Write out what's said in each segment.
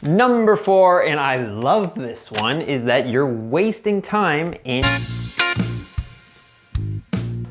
Number 4, and I love this one, is that you're wasting time in...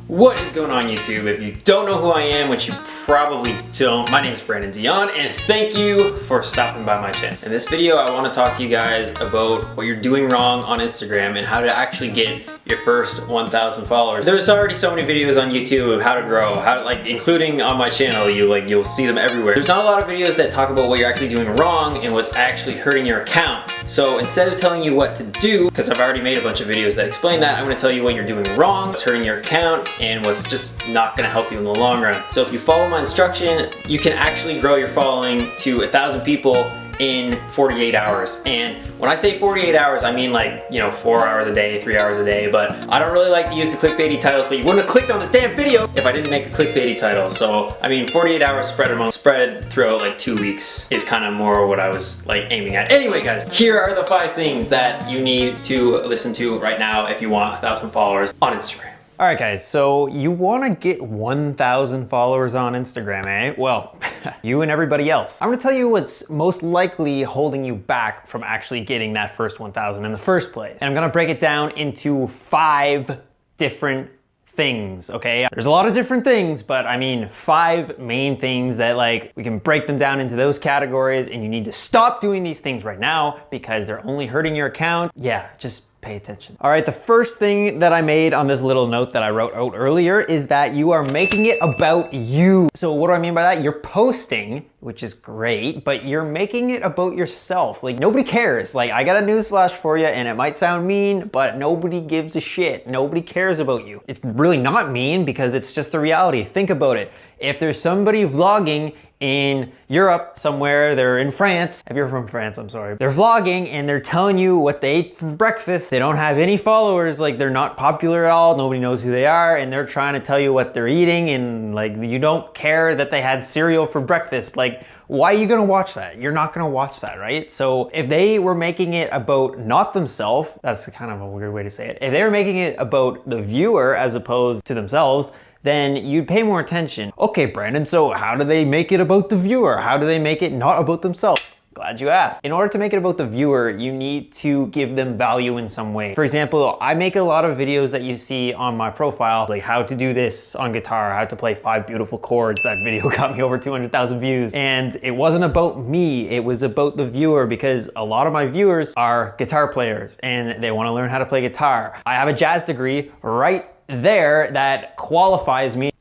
What is going on YouTube? If you don't know who I am, which you probably don't, my name is Brandon Dion, and thank you for stopping by my channel. In this video, I want to talk to you guys about what you're doing wrong on Instagram and how to actually get your first 1,000 followers. There's already so many videos on YouTube of how to grow, including on my channel, you'll see them everywhere. There's not a lot of videos that talk about what you're actually doing wrong and what's actually hurting your account. So instead of telling you what to do, because I've already made a bunch of videos that explain that, I'm going to tell you what you're doing wrong, what's hurting your account, and what's just not going to help you in the long run. So if you follow my instruction, you can actually grow your following to 1,000 people in 48 hours. And when I say 48 hours, I mean 4 hours a day, 3 hours a day, but I don't really like to use the clickbaity titles, but you wouldn't have clicked on this damn video if I didn't make a clickbaity title. So, I mean, 48 hours spread throughout 2 weeks is kind of more what I was aiming at. Anyway, guys, here are the 5 things that you need to listen to right now if you want 1,000 followers on Instagram. All right, guys, so you want to get 1,000 followers on Instagram, eh? Well, you and everybody else. I'm gonna tell you what's most likely holding you back from actually getting that first 1,000 in the first place. And I'm gonna break it down into 5 different things, okay? There's a lot of different things, but I mean 5 main things that we can break them down into those categories, and you need to stop doing these things right now because they're only hurting your account. Yeah, just pay attention. All right, the first thing that I made on this little note that I wrote out earlier is that you are making it about you. So what do I mean by that? You're posting, which is great, but you're making it about yourself. Nobody cares. I got a newsflash for you, and it might sound mean, but nobody gives a shit. Nobody cares about you. It's really not mean because it's just the reality. Think about it. If there's somebody vlogging in Europe somewhere, they're in France. If you're from France, I'm sorry. They're vlogging and they're telling you what they ate for breakfast. They don't have any followers, they're not popular at all. Nobody knows who they are, and they're trying to tell you what they're eating, and you don't care that they had cereal for breakfast. Why are you gonna watch that? You're not gonna watch that, right? So if they were making it about not themselves, that's kind of a weird way to say it. If they were making it about the viewer as opposed to themselves, then you'd pay more attention. Okay, Brandon, so how do they make it about the viewer? How do they make it not about themselves? Glad you asked. In order to make it about the viewer, you need to give them value in some way. For example, I make a lot of videos that you see on my profile, like how to do this on guitar, how to play 5 beautiful chords. That video got me over 200,000 views. And it wasn't about me, it was about the viewer, because a lot of my viewers are guitar players and they want to learn how to play guitar. I have a jazz degree right there that qualifies me,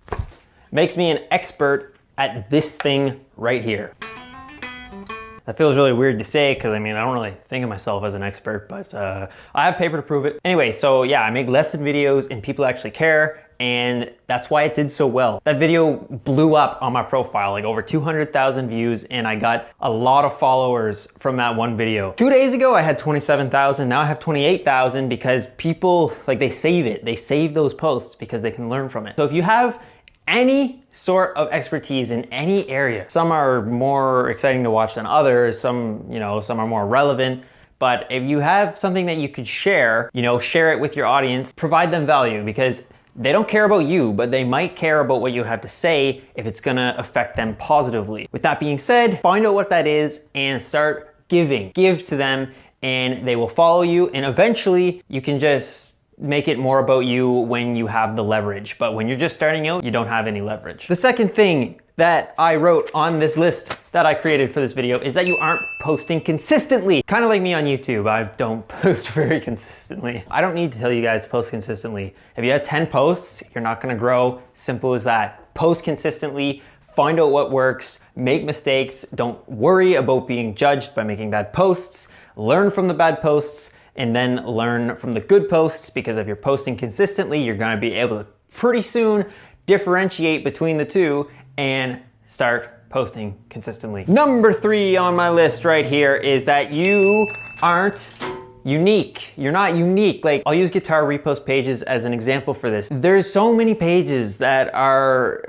makes me an expert at this thing right here. That feels really weird to say because I don't really think of myself as an expert, but I have paper to prove it. Anyway, so yeah, I make lesson videos and people actually care, and that's why it did so well. That video blew up on my profile, over 200,000 views, and I got a lot of followers from that one video. 2 days ago, I had 27,000. Now I have 28,000 because people, they save it. They save those posts because they can learn from it. So if you have any sort of expertise in any area, some are more exciting to watch than others, some are more relevant, but if you have something that you could share, share it with your audience, provide them value, because they don't care about you, but they might care about what you have to say if it's gonna affect them positively. With that being said, find out what that is and start giving. Give to them and they will follow you, and eventually you can just make it more about you when you have the leverage. But when you're just starting out, you don't have any leverage. The second thing that I wrote on this list that I created for this video is that you aren't posting consistently. Kind of like me on YouTube, I don't post very consistently. I don't need to tell you guys to post consistently. If you have 10 posts, you're not gonna grow. Simple as that. Post consistently, find out what works, make mistakes, don't worry about being judged by making bad posts, learn from the bad posts, and then learn from the good posts, because if you're posting consistently, you're gonna be able to pretty soon differentiate between the two and start posting consistently. Number 3 on my list right here is that you aren't unique. You're not unique. I'll use guitar repost pages as an example for this. There's so many pages that are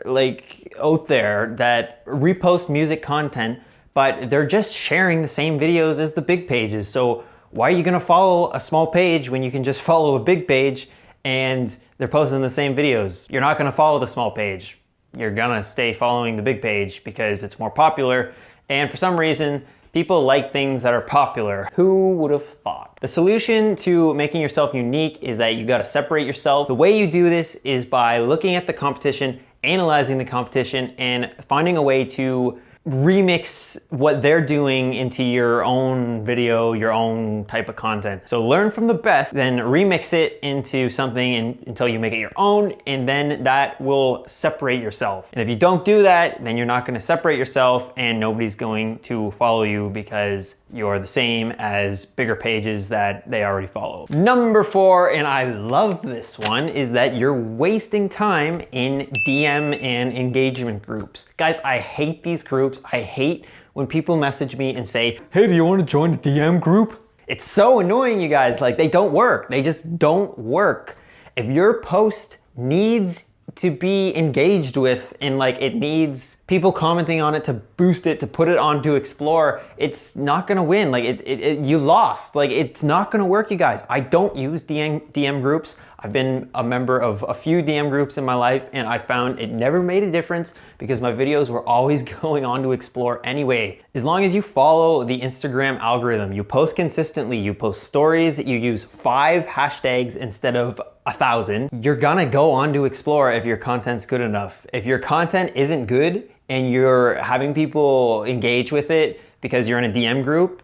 out there that repost music content, but they're just sharing the same videos as the big pages. So why are you gonna follow a small page when you can just follow a big page and they're posting the same videos? You're not gonna follow the small page. You're gonna stay following the big page because it's more popular, and for some reason People like things that are popular. Who would have thought? The solution to making yourself unique is that you gotta separate yourself. The way you do this is by looking at the competition, analyzing the competition, and finding a way to remix what they're doing into your own video, your own type of content. So learn from the best, then remix it into something until you make it your own, and then that will separate yourself. And if you don't do that, then you're not going to separate yourself, and nobody's going to follow you because you're the same as bigger pages that they already follow. Number 4, and I love this one, is that you're wasting time in DM and engagement groups. Guys, I hate these groups. I hate when people message me and say, hey, do you want to join the DM group? It's so annoying, you guys. Like, they don't work. They just don't work. If your post needs to be engaged with, and like it needs people commenting on it to boost it, to put it onto Explore, it's not gonna win. Like you lost. Like, it's not gonna work, you guys. I don't use DM groups. I've been a member of a few DM groups in my life, and I found it never made a difference because my videos were always going on to Explore anyway. As long as you follow the Instagram algorithm, you post consistently, you post stories, you use 5 hashtags instead of 1,000, you're gonna go on to Explore if your content's good enough. If your content isn't good and you're having people engage with it because you're in a DM group,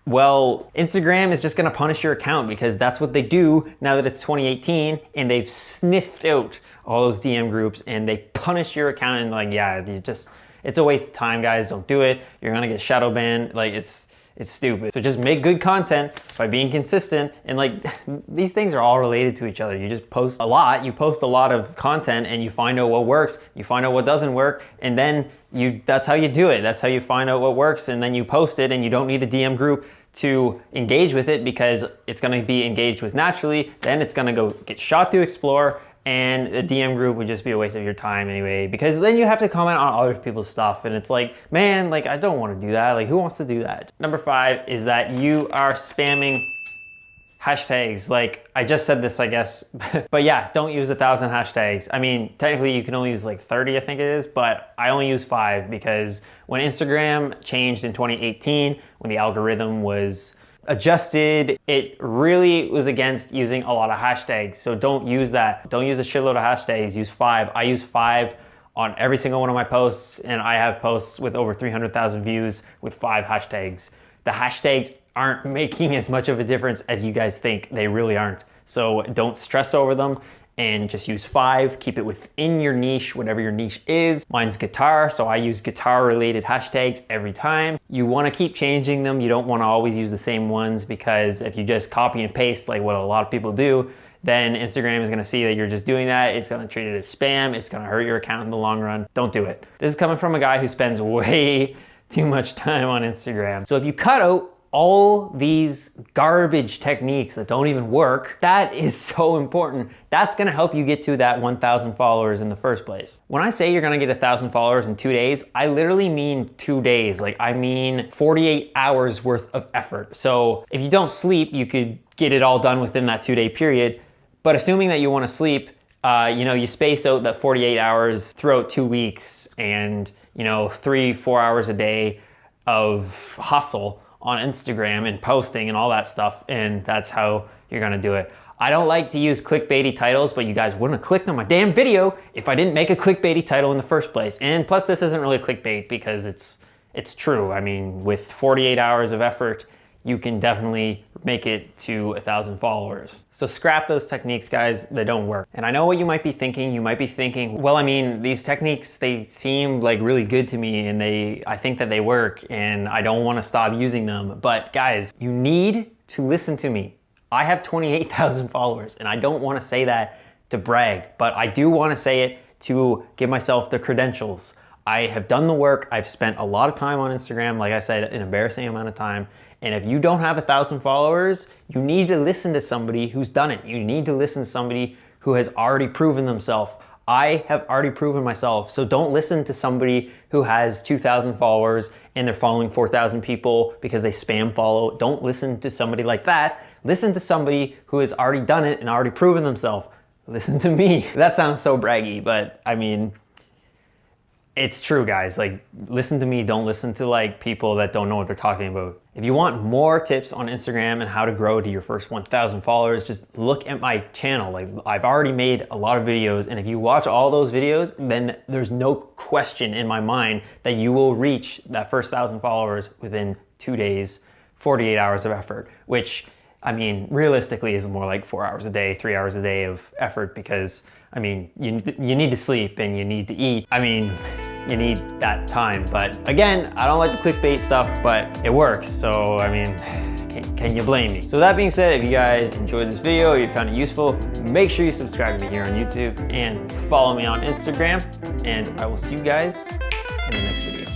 well, Instagram is just gonna punish your account because that's what they do now that it's 2018 and they've sniffed out all those DM groups and they punish your account, and like, yeah, it's a waste of time, guys. Don't do it. You're gonna get shadow banned. Like, it's stupid. So just make good content by being consistent, and like, these things are all related to each other. You just post a lot, you post a lot of content, and you find out what works, you find out what doesn't work, and then that's how you do it. That's how you find out what works, and then you post it, and you don't need a DM group to engage with it because it's gonna be engaged with naturally. Then it's gonna go get shot through Explore, and the DM group would just be a waste of your time anyway, because then you have to comment on other people's stuff, and it's like, man, like, I don't want to do that. Like, who wants to do that? Number 5 is that you are spamming hashtags. Like, I just said this, I guess, but yeah, don't use 1,000 hashtags. I mean, technically you can only use like 30, I think it is, but I only use 5 because when Instagram changed in 2018, when the algorithm was adjusted, it really was against using a lot of hashtags. So don't use that. Don't use a shitload of hashtags. Use 5. I use 5 on every single one of my posts, and I have posts with over 300,000 views with 5 hashtags. The hashtags aren't making as much of a difference as you guys think. They really aren't. So don't stress over them and just use 5. Keep it within your niche, whatever your niche is. Mine's guitar, so I use guitar related hashtags every time. You want to keep changing them. You don't want to always use the same ones, because if you just copy and paste like what a lot of people do, then Instagram is going to see that you're just doing that. It's going to treat it as spam. It's going to hurt your account in the long run. Don't do it. This is coming from a guy who spends way too much time on Instagram. So if you cut out all these garbage techniques that don't even work, that is so important. That's gonna help you get to that 1,000 followers in the first place. When I say you're gonna get 1,000 followers in 2 days, I literally mean 2 days. Like, I mean 48 hours worth of effort. So if you don't sleep, you could get it all done within that 2-day period. But assuming that you wanna sleep, you space out that 48 hours throughout 2 weeks, and 3-4 hours a day of hustle on Instagram and posting and all that stuff, and that's how you're gonna do it. I don't like to use clickbaity titles, but you guys wouldn't have clicked on my damn video if I didn't make a clickbaity title in the first place. And plus, this isn't really clickbait because it's true. I mean, with 48 hours of effort, you can definitely make it to 1,000 followers. So scrap those techniques, guys. They don't work. And I know what you might be thinking. You might be thinking, well, I mean, these techniques, they seem like really good to me, and I think that they work, and I don't want to stop using them. But guys, you need to listen to me. I have 28,000 followers, and I don't want to say that to brag, but I do want to say it to give myself the credentials. I have done the work. I've spent a lot of time on Instagram, like I said, an embarrassing amount of time. And if you don't have 1,000 followers, you need to listen to somebody who's done it. You need to listen to somebody who has already proven themselves. I have already proven myself. So don't listen to somebody who has 2,000 followers and they're following 4,000 people because they spam follow. Don't listen to somebody like that. Listen to somebody who has already done it and already proven themselves. Listen to me. That sounds so braggy, but I mean, it's true, guys. Like, listen to me, don't listen to like people that don't know what they're talking about. If you want more tips on Instagram and how to grow to your first 1,000 followers, just look at my channel. Like, I've already made a lot of videos, and if you watch all those videos, then there's no question in my mind that you will reach that first 1,000 followers within 2 days, 48 hours of effort, which, I mean, realistically is more like 4 hours a day, 3 hours a day of effort, because I mean, you need to sleep and you need to eat. I mean, you need that time. But again, I don't like the clickbait stuff, but it works. So, I mean, can you blame me? So that being said, if you guys enjoyed this video, or you found it useful, make sure you subscribe to me here on YouTube and follow me on Instagram. And I will see you guys in the next video.